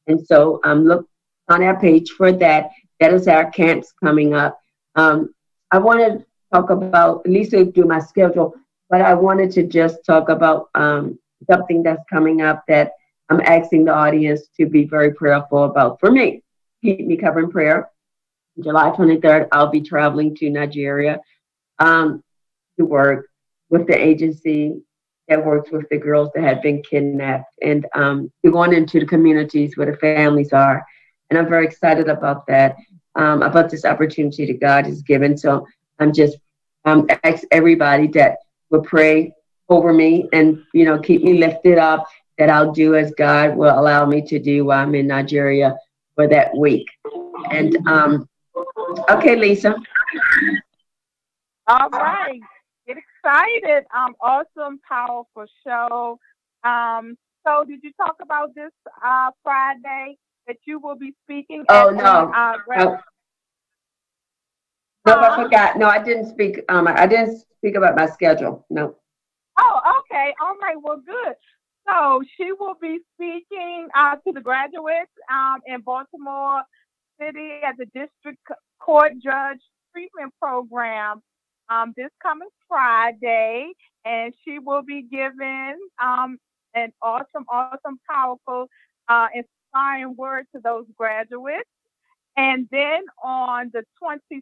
And so look on our page for that. That is our camps coming up. I want to talk about, Lisa do my schedule, but I wanted to just talk about something that's coming up that I'm asking the audience to be very prayerful about. For me, keep me covered in prayer. July 23rd, I'll be traveling to Nigeria to work with the agency that works with the girls that have been kidnapped, and going into the communities where the families are. And I'm very excited about that, about this opportunity that God has given. So I'm just ask everybody that will pray over me and, keep me lifted up, that I'll do as God will allow me to do while I'm in Nigeria for that week. And okay, Lisa. All right. Get excited. Awesome, powerful show. So did you talk about this Friday that you will be speaking at no. No, I forgot. No, I didn't speak. I didn't speak about my schedule. No. Oh, okay. All right. Well, good. So she will be speaking to the graduates in Baltimore City at the District Court Judge Treatment Program this coming Friday, and she will be giving an awesome, powerful, inspiring word to those graduates. And then on the 26th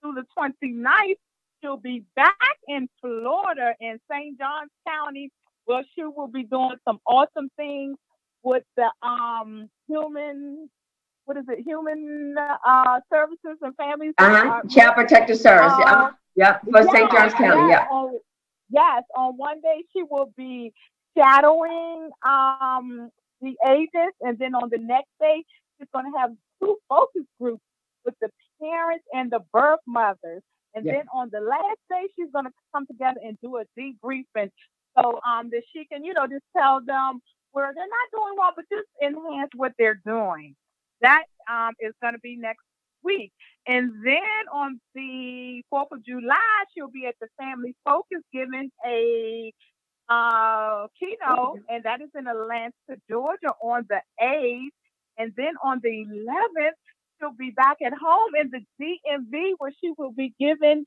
through the 29th, she'll be back in Florida in St. Johns County, where she will be doing some awesome things with the human services and families. Child Protective Service. For St. Johns County. Yes, on one day she will be shadowing the agents, and then on the next day she's going to have 2 focus groups with the parents and the birth mothers. And then on the last day, she's going to come together and do a debriefing, so that she can, just tell them where they're not doing well, but just enhance what they're doing. That is going to be next week. And then on the 4th of July, she'll be at the Family Focus giving a keynote, and that is in Atlanta, Georgia on the 8th. And then on the 11th, she'll be back at home in the DMV, where she will be giving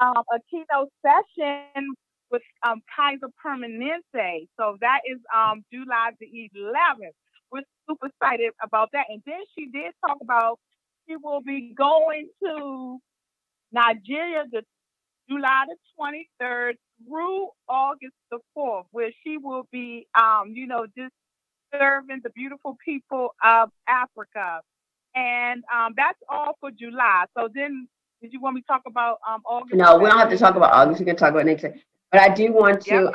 a keynote session with Kaiser Permanente. So that is July the 11th. We're super excited about that. And then she did talk about she will be going to Nigeria the July the 23rd through August the 4th, where she will be, just serving the beautiful people of Africa. And that's all for July. So then, did you want me to talk about August? No, we don't have to talk about August. We can talk about next week. But I do want to,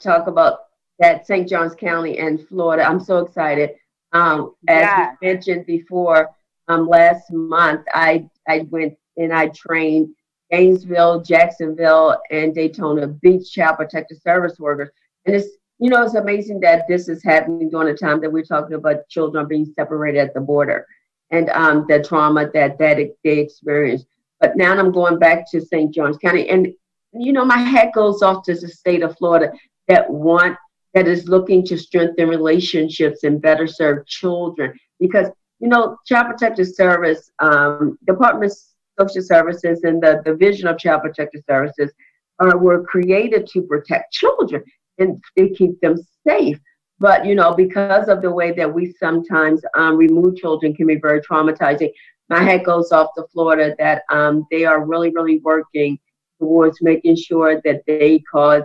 talk about that St. Johns County and Florida. I'm so excited. As we mentioned before, last month I went and I trained Gainesville, Jacksonville, and Daytona Beach Child Protective Service workers. And it's, it's amazing that this is happening during the time that we're talking about children being separated at the border and the trauma that they experience. but now I'm going back to St. Johns County. And, you know, my hat goes off to the state of Florida that is looking to strengthen relationships and better serve children. Because, you know, Child Protective Service, Department of Social Services and the Division of Child Protective Services were created to protect children and to keep them safe. But, you know, because of the way that we sometimes remove children can be very traumatizing. My head goes off to Florida that they are really, really working towards making sure that they cause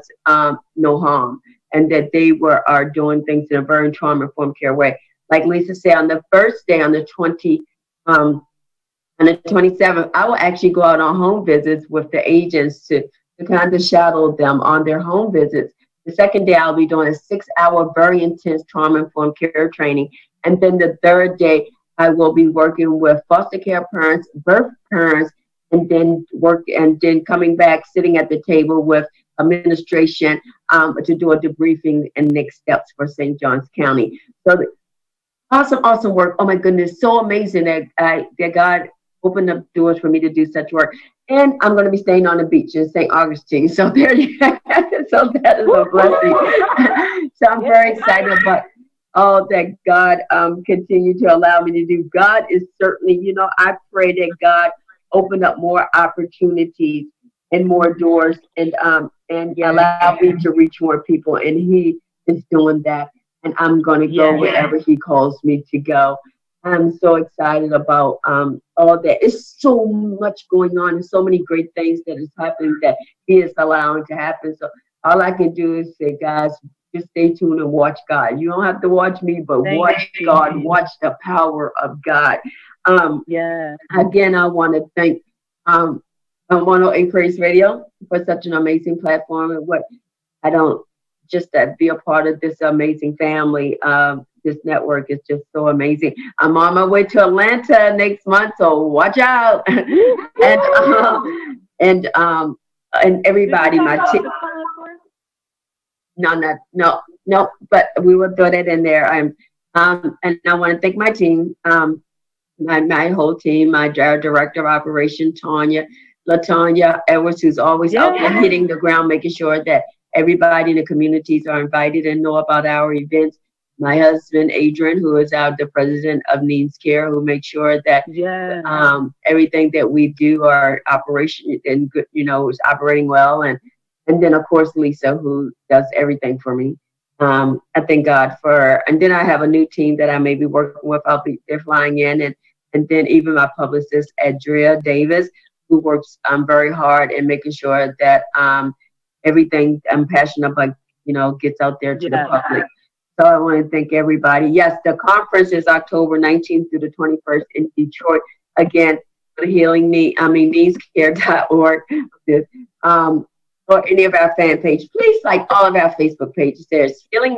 no harm and that they are doing things in a very trauma-informed care way. Like Lisa said, on the first day, on the 27th, I will actually go out on home visits with the agents to kind of shadow them on their home visits. The second day, I'll be doing a 6-hour, very intense trauma-informed care training. And then the third day, I will be working with foster care parents, birth parents, and then coming back, sitting at the table with administration to do a debriefing and next steps for St. Johns County. So awesome work. Oh my goodness, so amazing that God opened up doors for me to do such work. And I'm going to be staying on the beach in St. Augustine. So there you go. So that is a blessing. So I'm very excited about all that God continue to allow me to do. God is certainly, you know, I pray that God open up more opportunities and more doors and allow me to reach more people. And He is doing that. And I'm going to go wherever He calls me to go. I'm so excited about all that. It's so much going on and so many great things that is happening that He is allowing to happen. So all I can do is say, guys, just stay tuned and watch God. You don't have to watch me, but watch God. Watch the power of God. Again, I want to thank 108 Praise Radio for such an amazing platform and just to be a part of this amazing family. This network is just so amazing. I'm on my way to Atlanta next month, so watch out. and everybody, my team. No, but we will throw that in there. And I want to thank my team, my whole team, my director of operation, LaTanya Edwards, who's always out there hitting the ground, making sure that everybody in the communities are invited and know about our events. My husband, Adrian, who is the president of Needs Care, who makes sure that everything that we do, our operation and good, you know, is operating well. And then of course Lisa, who does everything for me. I thank God and then I have a new team that I may be working with. They're flying in, and then even my publicist, Adria Davis, who works very hard in making sure that everything I'm passionate about, you know, gets out there to the public. So I want to thank everybody. Yes, the conference is October 19th through the 21st in Detroit. Again, for needscare.org. Or any of our fan pages. Please like all of our Facebook pages. There's Healing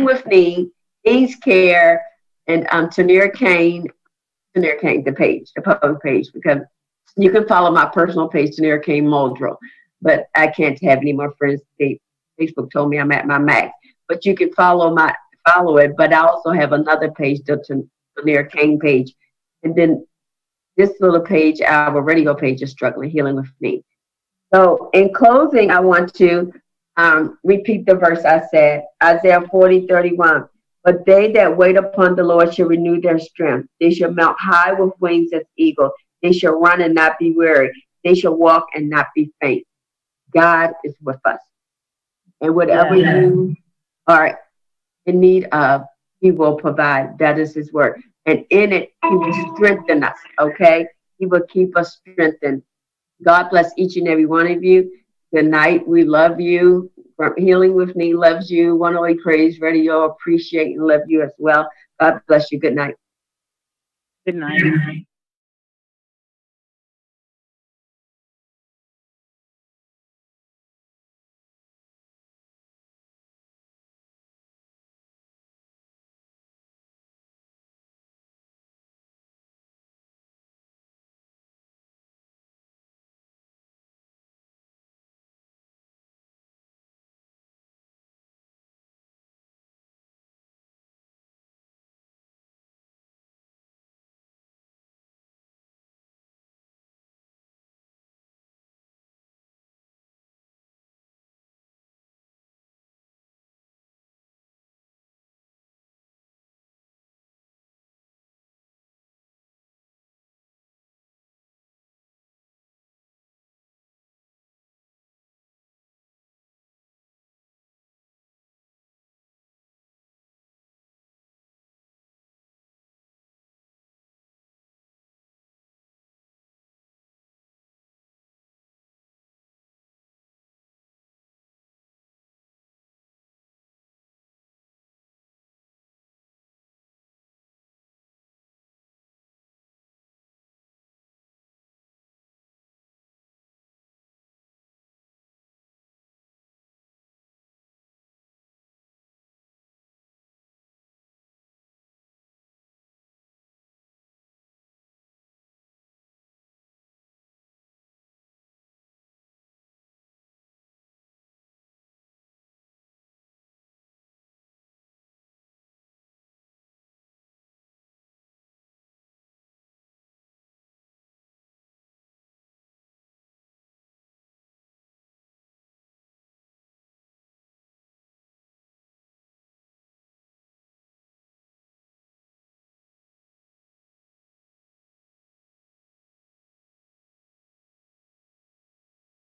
with Need, Needs Care, and Tanir Kane, the page, the public page, because you can follow my personal page, Tanir Kane Muldrow, but I can't have any more friends. Facebook told me I'm at my max, but you can follow it. But I also have another page, the Tanir Kane page, and then this little page, our radio page, is Struggling Healing with Me. So in closing, I want to repeat the verse I said, Isaiah 40:31. But they that wait upon the Lord shall renew their strength. They shall mount high with wings as eagles. They shall run and not be weary. They shall walk and not be faint. God is with us. And whatever you are in need of, He will provide. That is His word. And in it, He will strengthen us, okay? He will keep us strengthened. God bless each and every one of you. Good night. We love you. From Healing with Me loves you. 108 Praise Radio appreciate and love you as well. God bless you. Good night. Good night.